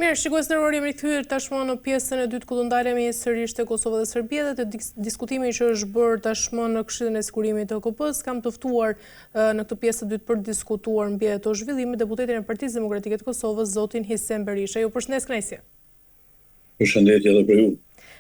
Mirë, shikues nderuar, jemi rikthyer tashmë në pjesën e dytë ku do ndalemi sërish te Kosova dhe Serbia dhe te diskutimi që është bërë tashmë në Këshillin e Sigurimit të OKB-s. Kam të ftuar në këtë pjesë të dytë për të diskutuar mbi ato zhvillime deputetin e Partisë Demokratike të Kosovës, zotin Hisem Berisha. Ju përshëndes kënaqësi. Përshëndetje edhe për ju.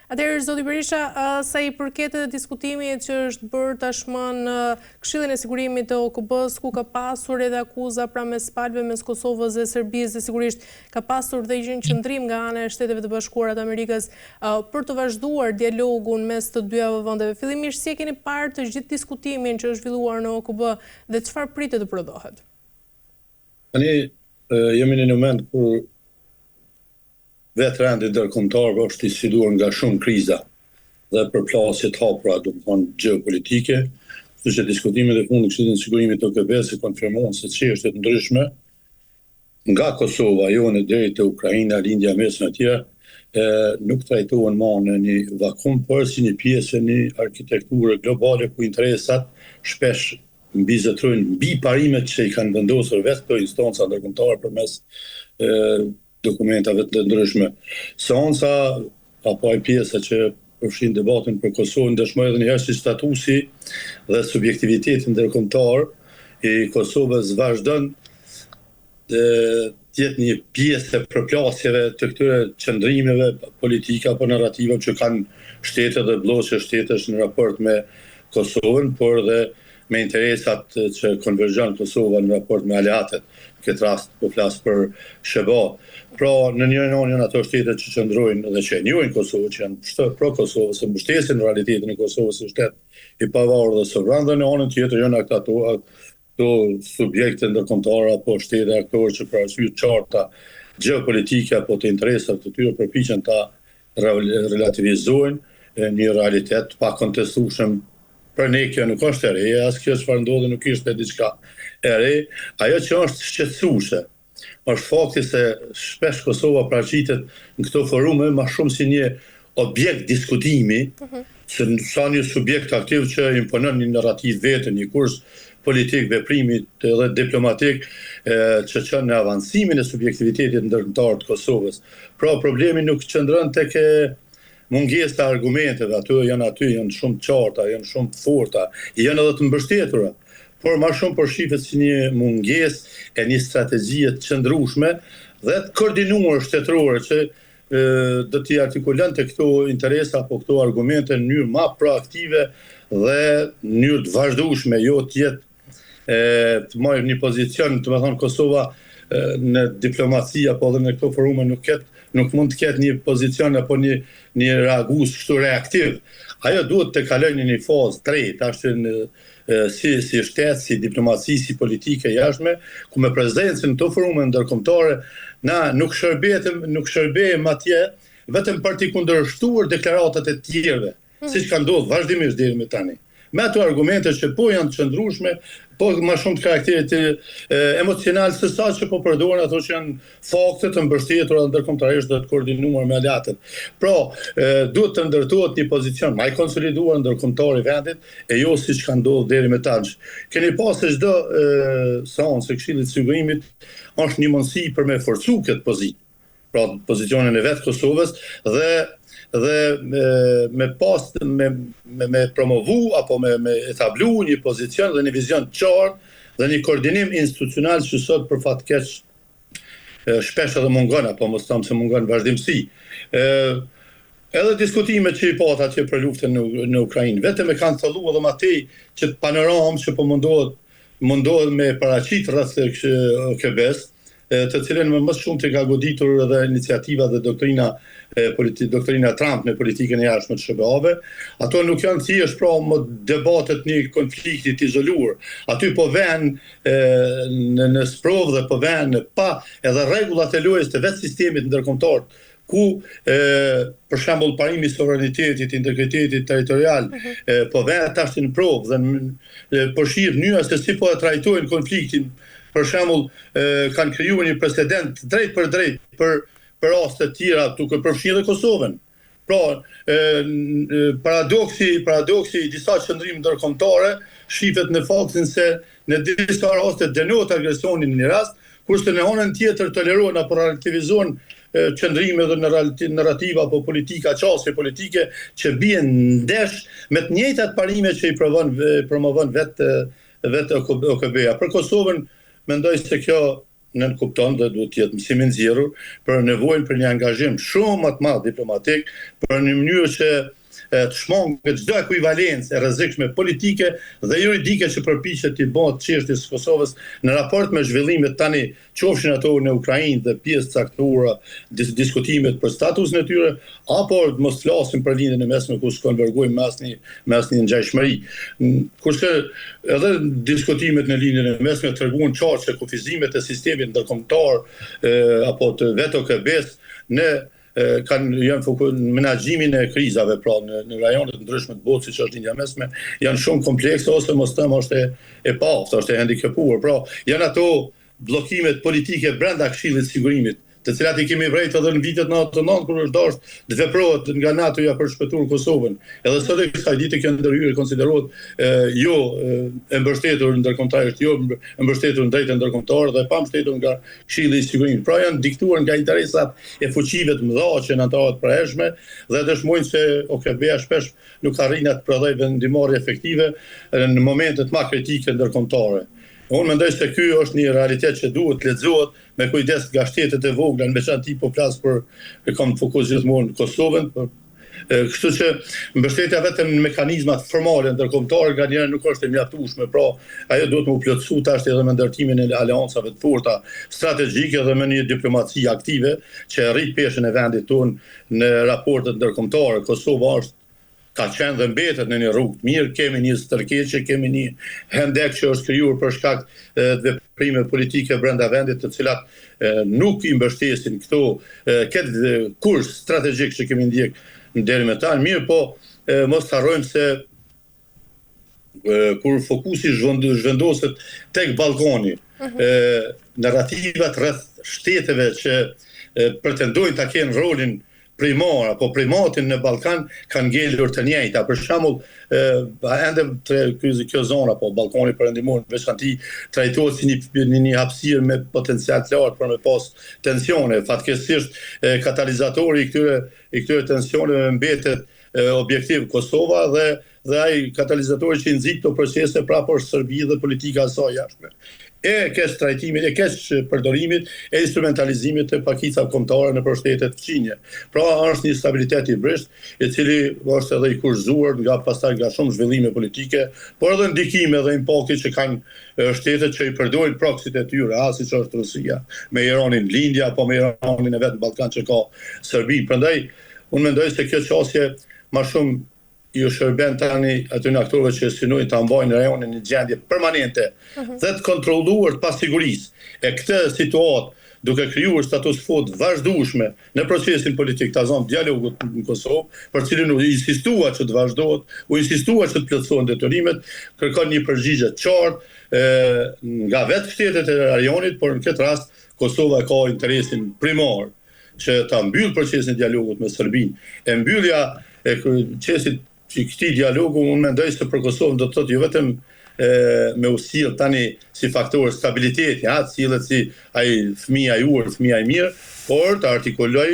Atëherë, zoti Berisha, sa i përket diskutimit që është bërë tashmë në Këshillin e Sigurimit të OKB-s, ku ka pasur edhe akuza pra mes palëve mes Kosovës dhe Serbisë, dhe sigurisht ka pasur dhe një qëndrim nga ana e Shteteve të Bashkuara të Amerikës për të vazhduar dialogun mes të dy vendeve. Fillimisht, si e keni parë të gjithë diskutimin që është zhvilluar në OKB dhe çfarë pritet të prodhohet? Tani jemi në një moment kur vetë rendi ndërkombëtar është i sfiduar nga shumë kriza dhe përplasje të hapura, domethënë gjeopolitike, kështu që diskutimet e fundit të Këshillit të Sigurimit të OKB-s konfirmojnë se çështje të ndryshme nga Kosova, jone deri te Ukraina, lindja mesme e tjera, nuk trajtohen më në një vakum, por si një pjesë e një arkitekture globale ku interesat shpesh mbizetrojnë mbi parimet që i kanë vendosur vetë këto instanca ndërkombëtare përmes dokumentave të ndryshme. Seanca apo ai pjesa që përfshin debatin për Kosovën dëshmoj edhe njëherë si statusi dhe subjektiviteti ndërkombëtar i Kosovës vazhdon të jetë një pjesë e përplasjeve të këtyre qëndrimeve politike apo narrative që kanë shtetet dhe bllokë shtetesh në raport me Kosovën, por dhe me interesat që konvergjon Kosova në raport me aleatet. Në këtë rast po flas për SHBA. Pra, në njërin anë janë ato shtetet që qëndrojnë dhe që e njohin Kosovë, që janë pro Kosovë, se mbështesin realitetin e Kosovës si shtet i pavarur dhe sovran, dhe në anën tjetër janë ato subjekte ndërkombëtare apo shtete aktorë që për arsye të qarta gjeopolitike apo të interesave të tyre përpiqen ta relativizojnë një realitet pa kontestueshëm. Për ne kjo nuk është e re, as kjo çfarë ndodhi nuk ishte diçka e re. Ajo që është shqetësuese është fakti se shpesh Kosova paraqitet në këto forume më shumë si një objekt diskutimi, se sa një subjekt aktiv që imponon një narrativ vetë, një kurs politik, veprimit dhe diplomatik që çon në avancimin e subjektivitetit ndërkombëtar të Kosovës. Pra problemi nuk qëndron tek mungesë të argumenteve, janë shumë të qarta, janë shumë të forta, janë edhe të mbështetura, por më shumë përshifet si një mungesë e një strategjie të qëndrueshme dhe të koordinuar shtetërore që do t'i artikulon të këto interesa apo këto argumente në mënyrë më proaktive dhe në mënyrë të vazhdueshme, jo të jetë të marrë një pozicion, të më thonë Kosova në diplomaci apo edhe në këto forume nuk mund të ketë një pozicion apo një reagues kështu reaktiv. Ajo duhet të kalojë në një fazë tretë, si shtet, si diplomaci, si politike jashtme, ku me prezencën në këto forume ndërkombëtare na nuk shërbejmë atje vetëm për të kundërshtuar deklaratat e tjerëve, siç ka ndodhur vazhdimisht deri më tani. Me ato argumente që po janë të qëndrueshme, po më shumë të karakterit emocional se sa që po përdoren ato që janë fakte të mbështetura ndërkombëtarisht dhe të koordinuar me aleatet. Pra, duhet të ndërtohet një pozicion më i konsoliduar ndërkombëtar i vendit e jo siç ka ndodhur deri më tani. Keni pasur çdo seancë e Këshillit të Sigurimit është një mundësi për me forcu këtë pozitë. Pra, pozicionin e vetë Kosovës dhe me promovu apo me etablu një pozicion dhe një vizion të qartë dhe një koordinim institucional që sot për fat keq shpesh edhe mungon apo mos them se mungon vazhdimsi. Edhe diskutimet që i pata atje për luftën në Ukrainë, vetëm e kanë thelluar edhe matej që panoramë që po mundohet me paraqit rreth OKB-s, të cilën më shumë të ka goditur edhe iniciativa dhe doktrina Trump në politikën e jashtme të SHBA-ve. Ato nuk janë thjesht pra debatet një konfliktit izoluar. Aty po vënë në sprovë dhe po vënë pa edhe rregullat e lojës të vetë sistemit ndërkombëtar, ku për shembull parimi i sovranitetit, integritetit territorial po vënë tash në provë dhe përfshir mënyra se si po e trajtojnë konfliktin. Për shembull, kanë krijuar një precedent drejt për drejt për raste të tjera duke përfshirë Kosovën. Pra, paradoksi i disa qëndrim ndërkombëtare shifet në faktin se në disa raste dënohet agresionin në një rast, kurse në anën tjetër tolerohen apo relativizohen qëndrime dhe narrativa apo politika, qasje politike që bien ndesh me të njëjtat parime që i promovon vetë OKB-ja. Për Kosovën, mendoj se kjo nën kupton dhe duhet të jetë mësim i nxjerrur për nevojën për një angazhim shumë më të madh diplomatik, për një mënyrë që të shmangë çdo ekuivalencë e rrezikshme politike dhe juridike që përpiqet të bëhet çështjes së Kosovës në raport me zhvillimet tani, qofshin ato në Ukrainë dhe pjesë caktuara diskutimet për statusin e tyre, apo mos flasim për lindjen e mesme ku s'konvergojmë me asnjë ngjashmëri. Kurse edhe diskutimet në lindjen e mesme tregojnë qartë se kufizimet e sistemit ndërkombëtar apo të vetë OKB-s janë menaxhimin e krizave pra në rajonet ndryshme të botës, siç është lindja mesme, janë shumë komplekse ose mos them është e paftë, është e handikepuar. Pra janë ato bllokimet politike brenda Këshillit të Sigurimit, të cilat i kemi vrejtë edhe në vitet 99 kur është dashur të veprohet nga NATO-ja për shpëtuar Kosovën. Edhe sot kësaj dite kjo ndërhyrje konsiderohet jo e mbështetur ndërkombëtarisht, jo e mbështetur në drejtë ndërkombëtare dhe pa mbështetur nga Këshilli i Sigurimit. Pra janë diktuar nga interesat e fuqive të mëdha që janë ato të përhershme dhe dëshmojnë se OKB-ja shpesh nuk arrin të prodhojë vendimmarrje efektive në momentet më kritike ndërkombëtare. Unë mendoj se ky është një realitet që duhet lexohet me kujdes nga shtetet e vogla, në veçanti po flas për kam fokus gjithmonë Kosovën, kështu që mbështetja vetëm në mekanizmat formale ndërkombëtare nganjëherë nuk është e mjaftueshme, pra ajo duhet të plotësu tash edhe me ndërtimin e aleancave të forta strategjike dhe me një diplomaci aktive që rrit peshën e vendit tonë në raportet ndërkombëtare. Kosova ka qenë dhe mbetet në një rrugë të mirë, kemi një stërkeqje, kemi një hendek që është krijuar për shkak të veprime politike brenda vendit të cilat nuk i mbështesin këtë kurs strategjik që kemi ndjek deri më tani. Mirë, po mos harrojmë se kur fokusi zhvendoset tek Ballkani, narrativat rreth shteteve që pretendojnë ta kenë rolin primar apo primatin në Ballkan kanë ngelur të njëjta. Për shembull, ende kjo zonë apo Ballkani perëndimor në veçanti trajtohet si një hapësirë me potencial të lartë për me pas tensione. Fatkeqësisht katalizatori i këtyre tensioneve mbetet objektiv Kosova dhe ai katalizatori që i nxit këto procese prapë është Serbia dhe politika e saj jashtme. E kesh trajtimit, e kesh përdorimit, e instrumentalizimit të pakica kombëtare në shtetet fqinje. Pra është një stabilitet i brisht, i cili është edhe i kurzuar pastaj nga shumë zhvillime politike, por edhe ndikime dhe impakti që kanë shtetet që i përdorin proksit e tyre, siç është Rusia, me Iranin lindja, apo me Iranin e vetë në Ballkan që ka Serbi. Prandaj, unë mendoj se kjo qasje më shumë ju shërben tani aty në aktorëve që synojnë të mbajnë rajonin në gjendje permanente dhe të kontrolluar të pasigurisë. E këtë situatë duke krijuar status quo të vazhdueshme në procesin politik të zonë dialogut në Kosovë, për cilin u insistua që të vazhdohet, u insistua që të plotësohen detyrimet, kërkon një përgjigje të qartë nga vetë shtetet e rajonit, por në këtë rast Kosova ka interesin primar që ta mbyll procesin e dialogut me Serbinë. E mbyllja e procesit që këtij dialogu unë mendoj se për Kosovën do të thotë jo vetëm me usill tani si faktor stabiliteti, sillet si ai fëmia i urt, fëmia i mirë, por të artikuloj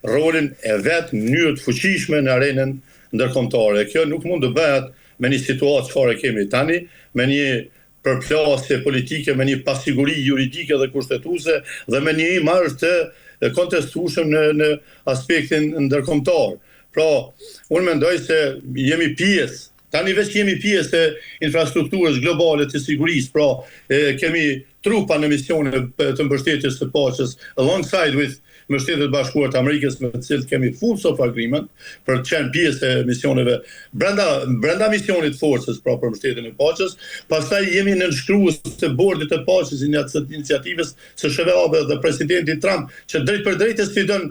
rolin e vet në mënyrë të fuqishme në arenën ndërkombëtare. Kjo nuk mund të bëhet me një situatë çfarë kemi tani, me një përplasje politike, me një pasiguri juridike dhe kushtetuese dhe me një imazh të kontestueshëm në aspektin ndërkombëtar. Pra, unë mendoj se jemi pjesë, tani veç jemi pjesë e infrastrukturës globale të sigurisë, pra kemi trupa në misione të mbështetjes së paqes alongside with me Shtetet Bashkuara të Amerikës, me të cilët kemi full of agreement për të qenë pjesë e misioneve brenda misionit forcës pra për mbështetjen e paqes. Pastaj jemi nënshkrues të bordit të paqes iniciativës së SHVA dhe presidenti Trump, që drejt për drejt sfidon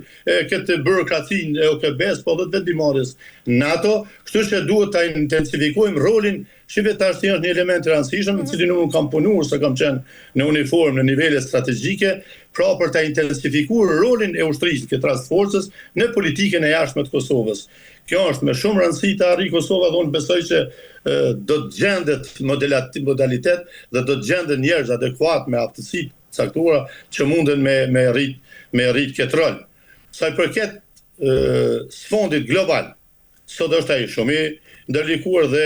këtë burokracinë e OKB-s, po dhe të vendimmarrjes NATO, kështu që duhet ta intensifikojmë rolin. Shqipe tash është një element i rëndësishëm, në cilin unë kam punuar se kam qenë në uniformë në nivele strategjike, pra për ta intensifikuar rolin e ushtrisë këtë rast forcës në politikën e jashtme të Kosovës. Kjo është me shumë rëndësi të arrijë Kosova dhe unë besoj që do të gjendet modalitet dhe do të gjendet njerëz adekuat me aftësi të caktuara që munden me rrit këtë rol. sa i përket sfondit global, sot është ai shumë i ndërlikuar dhe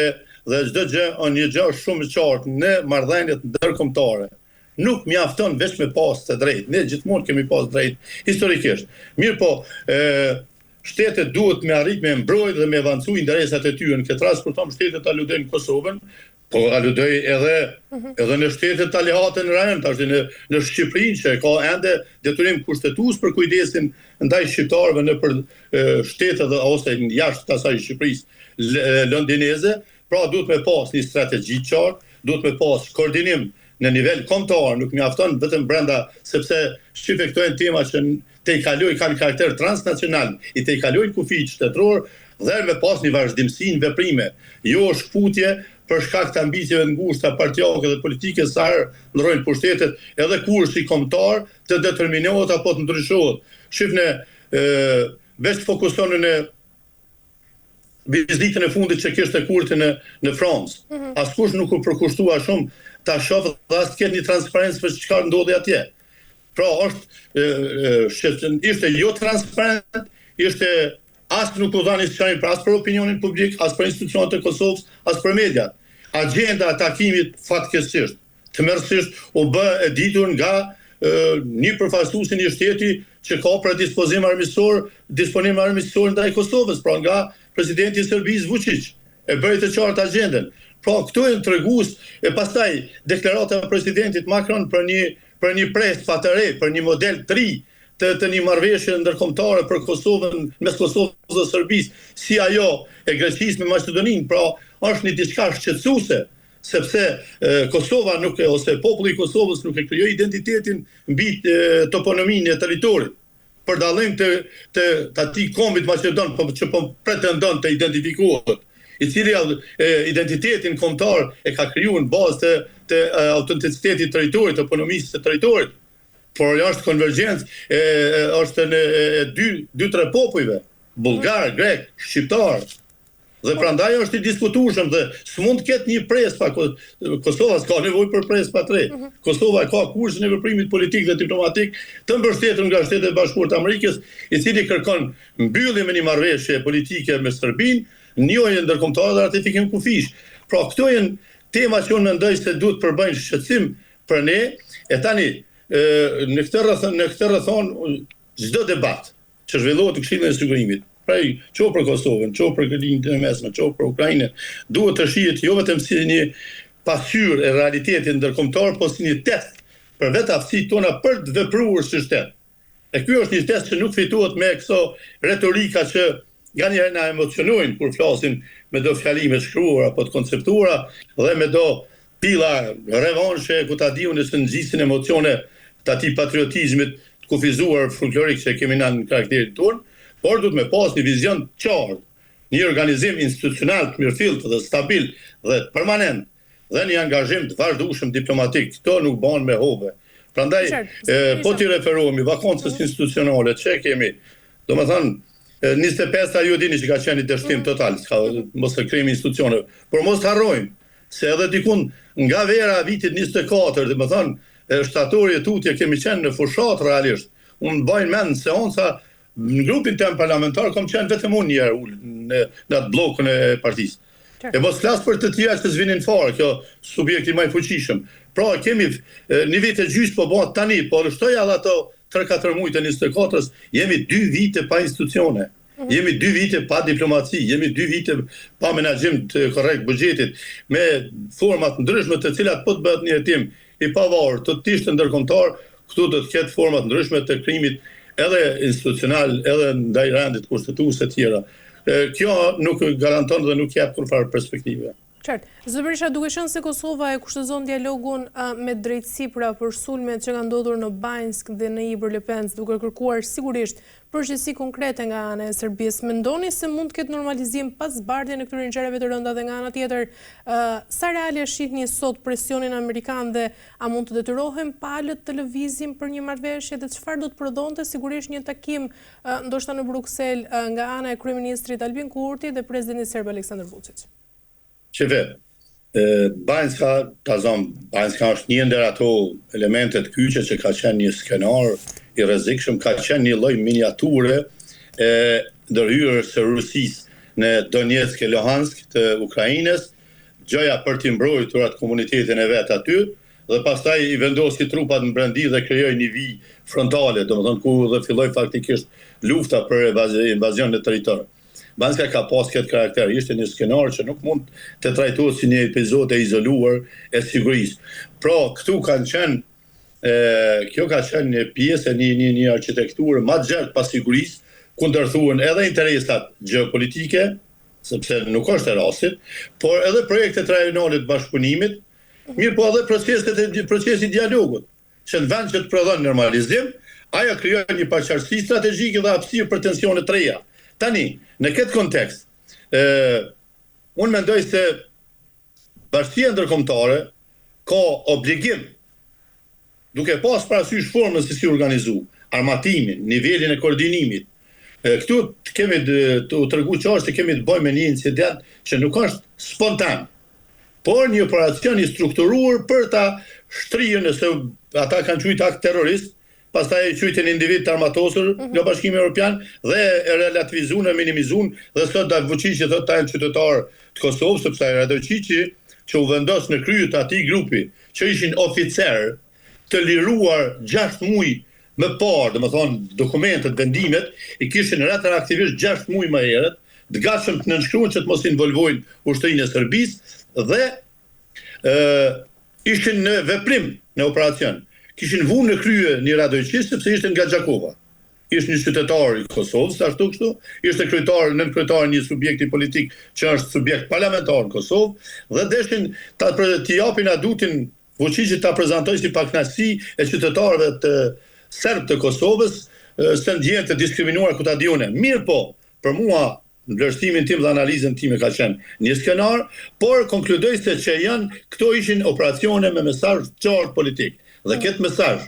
çdo gjë është një gjë shumë e qartë në marrëdhëniet ndërkombëtare. Nuk mjafton vetëm me pas të drejtë. Ne gjithmonë kemi pas drejtë historikisht. Mirë po, shtetet duhet me arrit me mbrojtë dhe me avancu interesat e tyre. Në këtë rast kur thon shtetet aludojnë Kosovën, po aludoj edhe në shtetet aleate në rajon, tash në Shqipërinë që ka ende detyrim kushtetues për kujdesin ndaj shqiptarëve në për shtetet ose jashtë asaj Shqipërisë londineze. Pra duhet me pas një strategji të qartë, duhet me pas koordinim në nivel kombëtar, nuk mjafton vetëm brenda, sepse shqipe këto janë tema që te i kaloj kanë karakter transnacional, i te i kalojnë kufi shtetëror dhe me pas një vazhdimsi në veprime, jo shkputje për shkak të ambicieve të ngushta partijake dhe politike sa herë ndrojnë pushtetet, edhe kursi kombëtar të determinohet apo të ndryshohet. Shifne veç fokusonin në vizitën e fundit që kishte Kurti në Francë. Askush nuk u përkushtua shumë ta shohë dhe as të ketë një transparencë për çka ndodhi atje. Pra ishte jo transparent, ishte as nuk u dhani sqarim as për opinionin publik, as për institucionet e Kosovës, as për mediat. Agenda e takimit fatkeqësisht, tmerrsisht u bë e ditur nga një përfaqësues i një shteti që ka predisponim armiqësor ndaj Kosovës, pra nga presidenti i Serbisë Vučić, e bëri të qartë agjendën. Pra këto janë tregues e pastaj deklarata e presidentit Macron për një pres pa të re, për një model të ri të një marrëveshje ndërkombëtare për Kosovën, mes Kosovës dhe Serbisë, si ajo e Greqisë me Maqedoninë, pra është një diçka shqetësuese, sepse Kosova ose populli i Kosovës nuk e krijoi identitetin mbi toponominë e territorit, për dallim të atij kombit maqedon që po pretendon të identifikohet, i cili identitetin kombëtar e ka krijuar në bazë të autenticitetit të territorit, të autonomisë të territorit. Por është konvergjencë, është në dy tre popujve, bullgar, grek, shqiptar. Dhe prandaj është i diskutueshëm dhe s'mund të ketë një pres pa Kosova s'ka nevojë për pres pa tre. Kosova ka kursin e veprimit politik dhe diplomatik të mbështetur nga Shtetet e Bashkuara të Amerikës, i cili kërkon mbyllje me një marrëveshje politike me Serbinë, njëjë ndërkombëtare dhe ratifikim kufish. Pra këto janë tema që unë mendoj se duhet përbëjnë shqetësim për ne, e tani në këtë rrethon çdo debat që zhvillohet në Këshillin e Sigurimit, pra qoftë për Kosovën, qoftë për Kërkininë e Mesme, qoftë për Ukrainën, duhet të shihet jo vetëm si një pasqyrë e realitetit ndërkombëtar, por si një test për vetë aftësitë tona për të vepruar si shtet. E ky është një test që nuk fitohet me këso retorika që nga njerë na emocionojnë kur flasin me do fjalime shkruara apo të konceptuara dhe me do pila revanshe ku ta diun se nxisin emocione të atij patriotizmit të kufizuar folklorik që kemi në karakterin ton, por duhet me pas një vizion të qartë, një organizim institucional të mirëfillt dhe stabil dhe permanent dhe një angazhim të vazhdueshëm diplomatik. Këto nuk bën me hove. Prandaj po ti referohemi vakancës institucionale që kemi, domethënë 25 ju dini që ka qenë një dështim total, mos e krimi institucione, por mos të harrojmë se edhe dikun nga vera vitit 24, dhe më thënë, shtatori e tutje kemi qenë në fushat realisht. Unë bajnë mend seanca në grupin tem parlamentar, kom qenë vetëm unë njerë në atë blokën e partisë. E mos flas për të tjera që zvinin fare, kjo subjekti më i fuqishëm. Pra kemi një vit e gjysmë po bëhet tani, por shtoj edhe ato 3-4 muajt e 24-s, jemi 2 vite pa institucione. Jemi 2 vite pa diplomaci, jemi 2 vite pa menaxhim të korrekt buxhetit, me format ndryshme të cilat po të bëhet një hetim i pavarur, të ishte ndërkombëtar, këtu do të ketë format ndryshme të krimit edhe institucional, edhe ndaj rendit kushtetues e tjera. Kjo nuk garanton dhe nuk jep kurfar perspektive. Qartë. Zoti Berisha, duke qenë se Kosova e kushtozon dialogun me drejtësi për sulmet që kanë ndodhur në Banjsk dhe në Ibër-Lepenc, duke kërkuar sigurisht përgjegjësi konkrete nga ana e Serbisë, mendoni se mund të ketë normalizim pas zbardhje në këtyre ngjarjeve të rënda dhe nga ana tjetër, sa reale shihni sot presionin amerikan dhe a mund të detyrohen palët të lëvizin për një marrëveshje dhe çfarë do të prodhonte sigurisht një takim ndoshta në Bruksel nga ana e kryeministrit Albin Kurti dhe presidentit serb Aleksandar Vučić? Qeve, Banjska është një ndër ato elementet kyçe që ka qenë një skenar i rrezikshëm, ka qenë një lloj miniature e ndërhyrjes së Rusisë në Donetsk e Luhansk të Ukrainës, gjëja për t'i mbrojtur atë komunitetin e vet aty, dhe pastaj i vendosi trupat në brendi dhe krijoi një vijë frontale, domethënë ku dhe filloi faktikisht lufta për invazion në territor. Banska ka pas këtë karakter, ishte një skenar që nuk mund të trajtohet si një epizod e izoluar e sigurisë. Pra, këtu kanë qenë, kjo ka qenë një pjesë e një arkitekturë më gjatë pas sigurisë, ku ndërthuan edhe interesat gjeopolitike, sepse nuk është e rastit, por edhe projektet rajonale të bashkëpunimit, mirë po edhe procesi dialogut, që në vend që të prodhon normalizim, ajo krijon një paqartësi strategjike dhe hapësirë për tensione të reja. Tani, në këtë kontekst, unë mendoj se bashkia ndërkombëtare ka obligim, duke pas parasysh formën se si organizu, armatimin, nivelin e koordinimit. Këtu kemi të tregu që kemi të bëjmë me një incident që nuk është spontan, por një operacion i strukturuar për ta shtrirë, nëse ata kanë quajtur akt terrorist, pastaj e quajtën individ të armatosur nga Bashkimi Evropian dhe e relativizuan e minimizuan dhe sot Vučići thotë ta janë qytetar të Kosovës, sepse Radojići që u vendos në krye të atij grupi, që ishin oficer të liruar 6 muaj më parë, domethënë dokumentet, vendimet i kishin retroaktivisht 6 muaj më herët, të gatshëm të nënshkruan që të mos involvojnë ushtrinë e Serbisë dhe ishin në veprim në operacion. Kishin vunë në krye një Radojići sepse ishte nga Gjakova. Ishte një qytetar i Kosovës, ashtu kështu, ishte nën kryetar një subjekti politik që është subjekt parlamentar në Kosovë, dhe deshin t'i japin adutin Vučići ta prezantoj si pakënaqësi e qytetarëve të serb të Kosovës, se ndjen të diskriminuar ku ta diune. Mirë po, për mua në vlerësimin tim dhe analizën time ka qenë një skenar, por konkludoj se që këto ishin operacione me mesazh qartë politik. Dhe këtë mesazh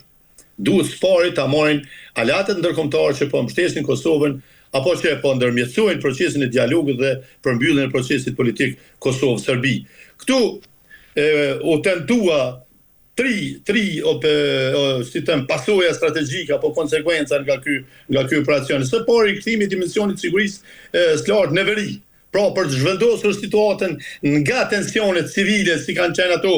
duhet spari ta marrin aleatët ndërkombëtar që po mbështesin Kosovën, apo që po ndërmjetësojnë procesin e dialogut dhe përmbylljen e procesit politik Kosovë-Serbi. Këtu u tentua pasoja strategjike apo konsekvenca nga ky operacion. Së pari kthimi i dimensionit të sigurisë së lartë në veri. Pra për të zhvendosur situatën nga tensionet civile si kanë qenë ato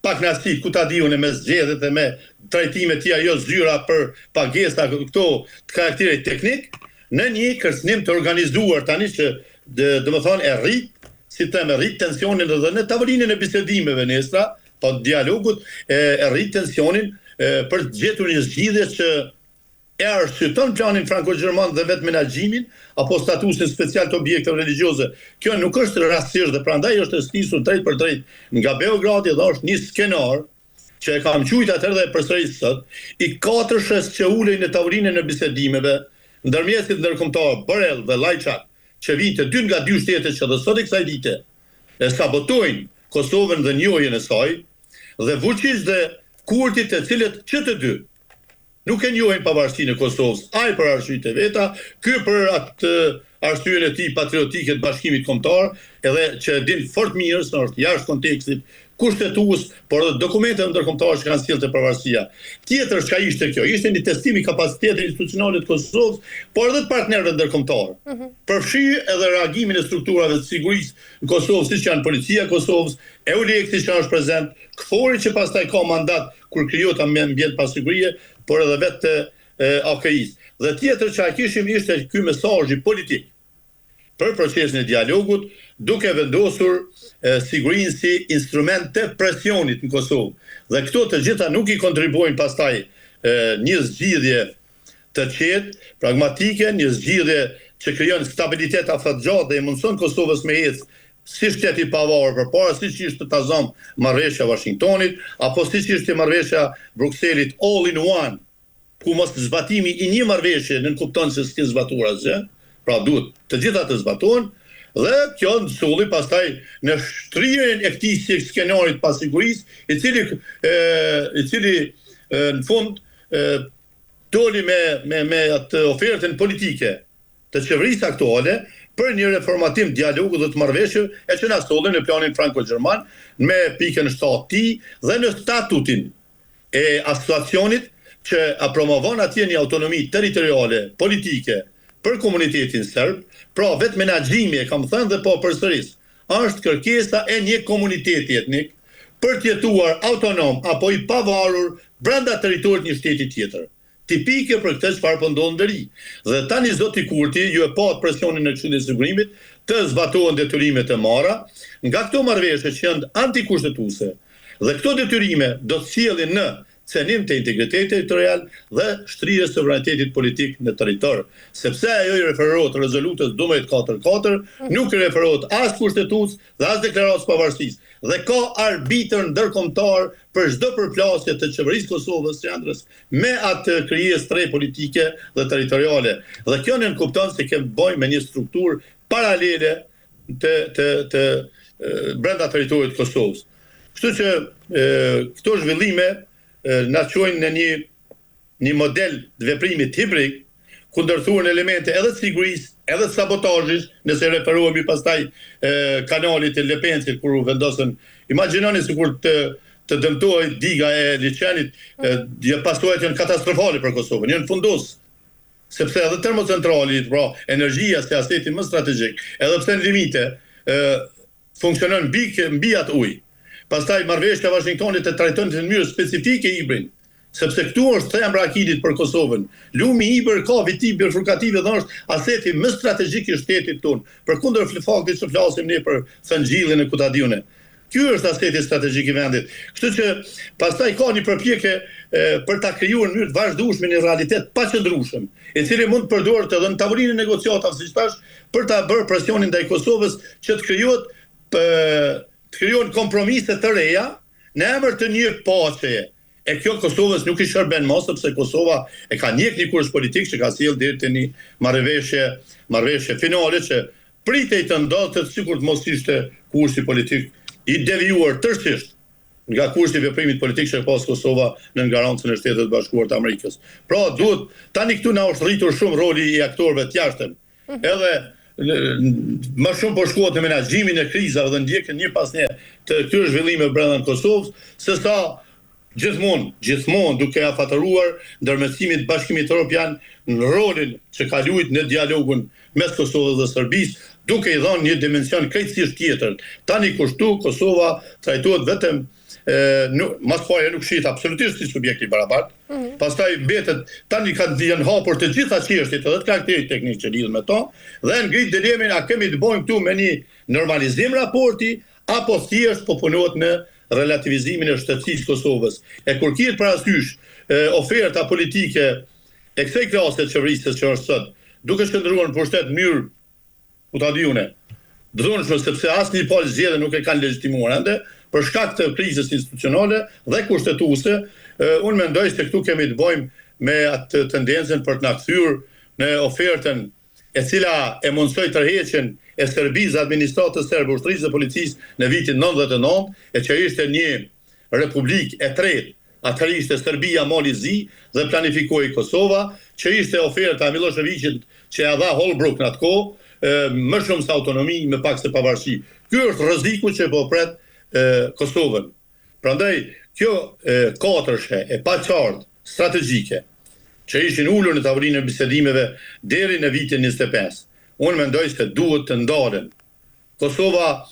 pakënaqësi ku ta diun me zgjedhjet dhe me trajtime tjera, jo zyra për pagesa këto të karakterit teknik, në një kërcënim të organizuar tani që domethënë e rrit tensionin edhe në tavolinën e bisedimeve nestra, po dialogut e rrit tensionin për të gjetur një zgjidhje që e arsyton planin franko-gjerman dhe vetë menaxhimin apo statusin special të objekteve religjioze. Kjo nuk është rastësisht dhe prandaj është nisur drejt për drejt nga Beogradi dhe është një skenar që e kam quajtur atëherë dhe përsëris sot, i 4 shes që ulej në tavolinën e bisedimeve ndërmjetit ndërkombëtar Borrell dhe Lajçak, që vinë të dy nga dy shtetet që dhe sot e kësaj dite e sabotojnë Kosovën dhe njohjen e saj, dhe Vučić dhe Kurti, të cilët që të dy nuk e njohin pavarësinë e Kosovës, ai për arsyet e veta, ky për atë arsyeën e tij patriotike të Bashkimit Kombëtar, edhe që e din fort mirë se është jashtë kontekstit kushtetues, por edhe dokumentet ndërkombëtare që kanë sjellë të pavarësia. Tjetër çka ishte kjo? Ishte një testim i kapacitetit institucional të Kosovës, por edhe të partnerëve ndërkombëtar. Përfshi edhe reagimin e strukturave të sigurisë në Kosovë, siç janë policia e Kosovës, EULEX që është prezent, KFOR-i që pastaj ka mandat kur krijohet ambient pasigurie, por edhe vetë AKI-s. Dhe tjetër që kishim ishte ky mesazh politik për procesin e dialogut, duke vendosur sigurinë si instrument të presionit në Kosovë. Dhe këto të gjitha nuk i kontribuojnë pastaj një zgjidhje të qetë, pragmatike, një zgjidhje që krijon stabilitet afatgjatë dhe i mundson Kosovës me ecë si shteti i pavarur përpara, siç ishte tazom marrëveshja Washingtonit, apo siç ishte marrëveshja Brukselit all in one, ku mos zbatimi i një marrëveshje nuk kupton se s'ka zbatuar asgjë. Pra duhet të gjitha të zbatohen, dhe kjo sulli pastaj në shtrirjen e këtij skenarit pasigurisë, i cili në fund doli me atë ofertën politike të qeverisë aktuale për një reformatim dialogu dhe të marrëveshjeve e që na solli në planin franko-gjerman me pikën 7T dhe në statutin e asociacionit, që promovon atje një autonomi territoriale, politike për komunitetin serb, pra vetë menaxhimi e kam thënë dhe po përsëris, është kërkesa e një komuniteti etnik për të jetuar autonom apo i pavarur brenda territorit një shteti tjetër. Tipike për këtë çfarë po ndodh ndëri. Dhe tani zoti Kurti ju e pat presionin në Këshillin e Sigurimit të zbatohen detyrimet e marra, nga këto marrëveshje që janë antikushtetuese. Dhe këto detyrime do të sjellin në cenim të integriteti territorial dhe shtrirjes së sovranitetit politik në territor, sepse ajo i referohet rezolutës 1244, nuk i referohet as kushtetues dhe as deklaratës pavarësisë. Dhe ka arbitër ndërkombëtar për çdo përplasje të qeverisë Kosovës së Ëndrës me atë krijesë tre politike dhe territoriale. Dhe kjo ne kupton se kemi bëjmë me një strukturë paralele të brenda territorit të Kosovës. Kështu që këto zhvillime na çojnë në një model të veprimit hibrid, ku ndërthuan elemente edhe të sigurisë, edhe të sabotazhit, nëse referohemi pastaj kanalit të Lepensit kur u vendosën. Imagjinoni sikur të dëmtohej diga e liçenit, pasojat janë katastrofale për Kosovën, janë fundos. Sepse edhe termocentrali, pra energjia si aseti më strategjik, edhe pse në limite funksionon mbi atë ujë. Pastaj marrëveshja e Washingtonit e trajton në mënyrë specifike Ibrin, sepse këtu është thembra e akidit për Kosovën. Lumi Ibër ka viti bifurkative dhe është aseti më strategjik i shtetit tonë, përkundër faktit që flasim ne për Sanxhillin e Kutadiune. Ky është aseti strategjik i vendit. Kështu që pastaj ka një përpjekje për ta krijuar në mënyrë të vazhdueshme një realitet paqëndrueshëm, i cili mund të përdoret edhe në tavolinën e negociatave, siç thash, për ta bërë presionin ndaj Kosovës që të krijohen kompromise të reja në emër të një paqeje. E kjo Kosovës nuk i shërben më, sepse Kosova e ka njeh një kurs politik që ka sjellë deri te një marrëveshje finale që pritej të ndodhte sikur të mos ishte kursi politik i devijuar tërësisht nga kursi i veprimit politik që pas Kosova në garancën e Shtetit Bashkuar të Amerikës. Pra duhet tani këtu na është rritur shumë roli i aktorëve të jashtëm. Edhe më shumë po shkohet në menaxhimin e krizave dhe ndjekën një pas një të këtyre zhvillimeve brenda Kosovës, sesa gjithmonë duke afatëruar ndërmjetësimit të Bashkimit Evropian në rolin që ka luajtur në dialogun mes Kosovës dhe Serbisë, duke i dhënë një dimension krejtësisht tjetër. Tani kushtu Kosova trajtohet vetëm mas pari nuk shihet absolutisht si subjekt i barabartë. Pastaj mbetet tani janë hapur të gjitha çështjet edhe të karakterit teknik që lidhen me to, dhe ngrit dilemen a kemi të bëjmë këtu me një normalizim raporti apo thjesht po punohet në relativizimin e shtetësisë Kosovës. E kur kihet parasysh oferta politike e kësaj klase të qeverisë që është sot, duke shkëndruar në pushtet mënyrë Kutadiune, dhunshme sepse asnjë palë zgjedhje nuk e kanë legjitimuar ende, për shkak të krizës institucionale dhe kushtetuese, unë mendoj se këtu kemi të bëjmë me atë tendencën për të na kthyer në ofertën e cila e mundsoi tërheqjen e Serbisë, administratës serbe, ushtrisë dhe policisë në vitin 99, e që ishte një republikë e tretë. Atëherë ishte Serbia mali zi dhe planifikoi Kosova, që ishte oferta e Miloševićit që ja dha Holbrooke në atë kohë, më shumë se autonomi, më pak se pavarësi. Ky është rreziku që po pret Kosovën. Prandaj kjo katërshe e paqartë strategjike që ishin ulur në tavolinën e bisedimeve deri në vitin 25. Unë mendoj se duhet të ndalen. Kosova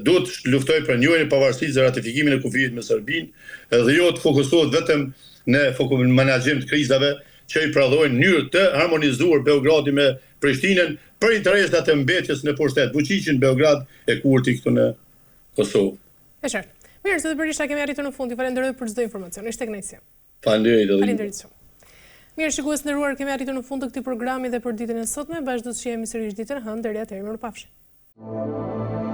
duhet të luftojë për njërin e pavarësisë dhe ratifikimin e kufijit me Serbinë dhe jo të fokusohet vetëm në menaxhim të krizave që i pradhojnë mënyrë të harmonizuar Beogradi me Prishtinën për interesat e mbetjes në pushtet. Vučićin Beograd e Kurti këtu në Kosovë. E qartë. Mirë, zoti Berisha, kemi arritur në fund. Ju falenderoj për çdo informacion. Ishte kënaqësi. Faleminderit shumë. Mirë, shikues nderuar, kemi arritur në fund të këtij programi dhe për ditën e sotme. Vazhdo të shihemi sërish ditën e hënë. Deri atëherë, mirupafshim.